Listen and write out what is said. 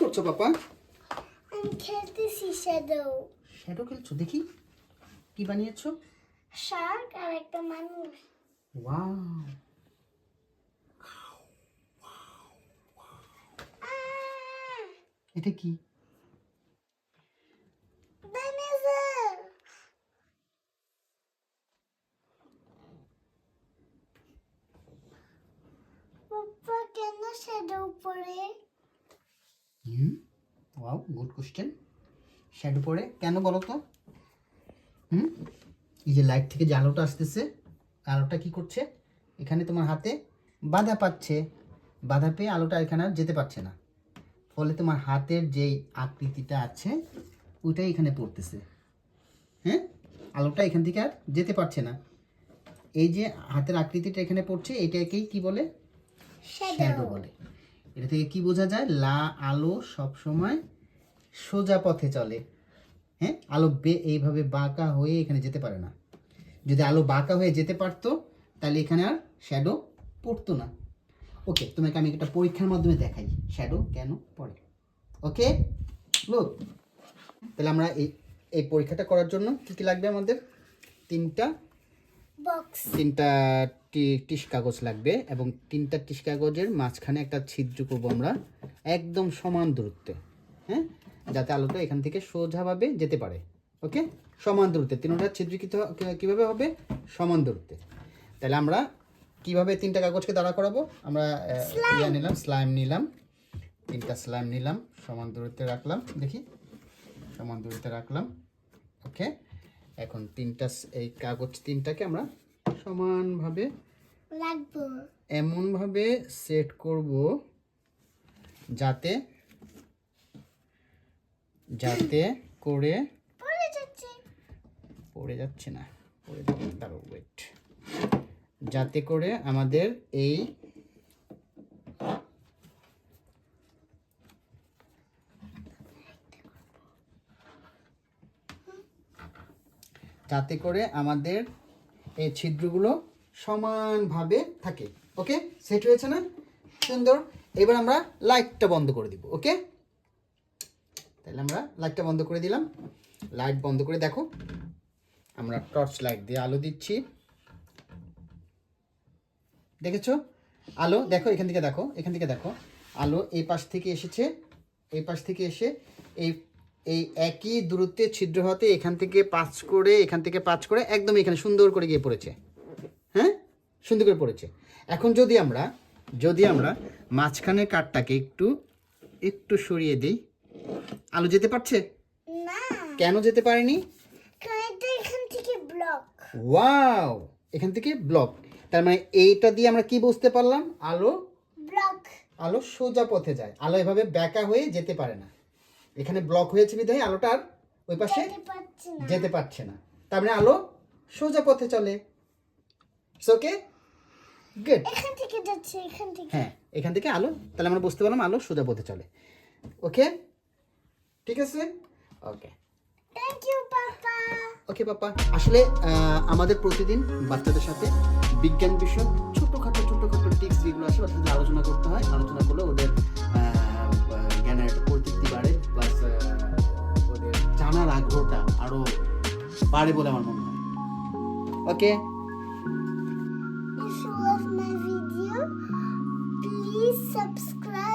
করছো পাপা? আমি খেলতেছি শ্যাডো। শ্যাডো খেলছো? দেখি কি বানিয়েছো? শার্ক আর একটা মানুষ। ওয়াও, এটা কি? ডাইনোসর। পাপা কেন শ্যাডো উপরে? Wow, good question. শ্যাডো পড়ে কেন বলো তো? এই যে লাইট থেকে যে আলোটা আসতেছে, আলোটা কি করছে, এখানে তোমার হাতে বাধা পাচ্ছে, বাধা পেয়ে আলোটা এখানে আর যেতে পারছে না, ফলে তোমার হাতের যেই আকৃতিটা আছে ওইটাই এখানে পড়তেছে। হ্যাঁ, আলোটা এখান থেকে আর যেতে পারছে না। এই যে হাতের আকৃতিটা এখানে পড়ছে, এটাকেই কি বলে? শ্যাডো বলে। এটা থেকে কি বোঝা যায়? আলো সব সময় সোজা পথে চলে। হ্যাঁ, আলো এইভাবে বাঁকা হয়ে এখানে যেতে পারে না। যদি আলো বাঁকা হয়ে যেতে পারতো তাহলে এখানে আর শ্যাডো পড়তো না। ওকে, তোমাকে আমি একটা পরীক্ষার মাধ্যমে দেখাই শ্যাডো কেন পড়ে। ওকে, লুক। তাহলে আমরা এই পরীক্ষাটা করার জন্য কি কি লাগবে আমাদের? তিনটা টিস কাগজ লাগবে, এবং তিনটা টিস কাগজের মাঝখানে একটা ছিদ্র করবো আমরা একদম সমান দূরত্বে। হ্যাঁ, যাতে আলোটা এখান থেকে সোজাভাবে যেতে পারে। ওকে, সমান দূরত্বে তিনটা ছিদ্র কীভাবে হবে? সমান দূরত্বে। তাহলে আমরা কিভাবে তিনটা কাগজকে দাঁড়া করাবো? আমরা নিলাম, স্লাইম নিলাম, তিনটা স্লাইম নিলাম, সমান দূরত্বে রাখলাম, দেখি সমান দূরত্বে রাখলাম। ওকে, এখন এই কাগজ তিনটাকে আমরা সমানভাবে রাখবো, এমনভাবে সেট করব যাতে করে পড়ে যাচ্ছে না, পড়ে যাবে, দাঁড়াও, ওয়েট, যাতে করে আমাদের এই ছিদ্রগুলো সমানভাবে থাকে। ওকে, সেট হয়েছে না? সুন্দর। এবার আমরা লাইটটা বন্ধ করে দিব। ওকে, তাহলে আমরা লাইটটা বন্ধ করে দিলাম। লাইট বন্ধ করে দেখো, আমরা টর্চ লাইট দিয়ে আলো দিচ্ছি। দেখেছো আলো? দেখো এখান থেকে দেখো, এখান থেকে দেখো, আলো এই পাশ থেকে এসেছে, এই পাশ থেকে এসে এই একই দূরত্বে ছিদ্র হতে এখান থেকে পাঁচ করে একদম এখানে সুন্দর করে গিয়ে পড়েছে। হ্যাঁ, সুন্দর করে পড়েছে। এখন যদি আমরা মাঝখানের কাঠটাকে একটু সরিয়ে দিই, আলো যেতে পারছে না। কেন যেতে পারেনি? এখান থেকে ব্লক। ওয়াও, এখান থেকে ব্লক। তার মানে এইটা দিয়ে আমরা কি বুঝতে পারলাম? আলো সোজা পথে যায়, আলো এভাবে ব্যাকা হয়ে যেতে পারে না। এখানে ব্লক হয়েছে বিধায় আলোটা আর ওই পাশে যেতে পারছে না। তার মানে আলো সোজা পথে চলে। ওকে, গুড। এখান থেকে যাচ্ছে, এখান থেকে। হ্যাঁ, এখান থেকে আলো, তাহলে আমরা বুঝতে পারলাম আলো সোজা পথে চলে। ওকে, ঠিক আছে। ওকে, থ্যাংক ইউ পাপা। ওকে পাপা। আসলে আমাদের প্রতিদিন বাচ্চাদের সাথে বিজ্ঞান বিষয়ক ছোটখাটো টিপস যেগুলো আছে বাচ্চাদের আলোচনা করতে হয়। আলোচনা করলে ওদের জ্ঞানের একটা পরিতৃপ্তি বাড়ে, প্লাস ওদের জানার আগ্রহটা আরো বাড়ে বলে আমার মনে হয়। ওকে, If you love my video, please subscribe.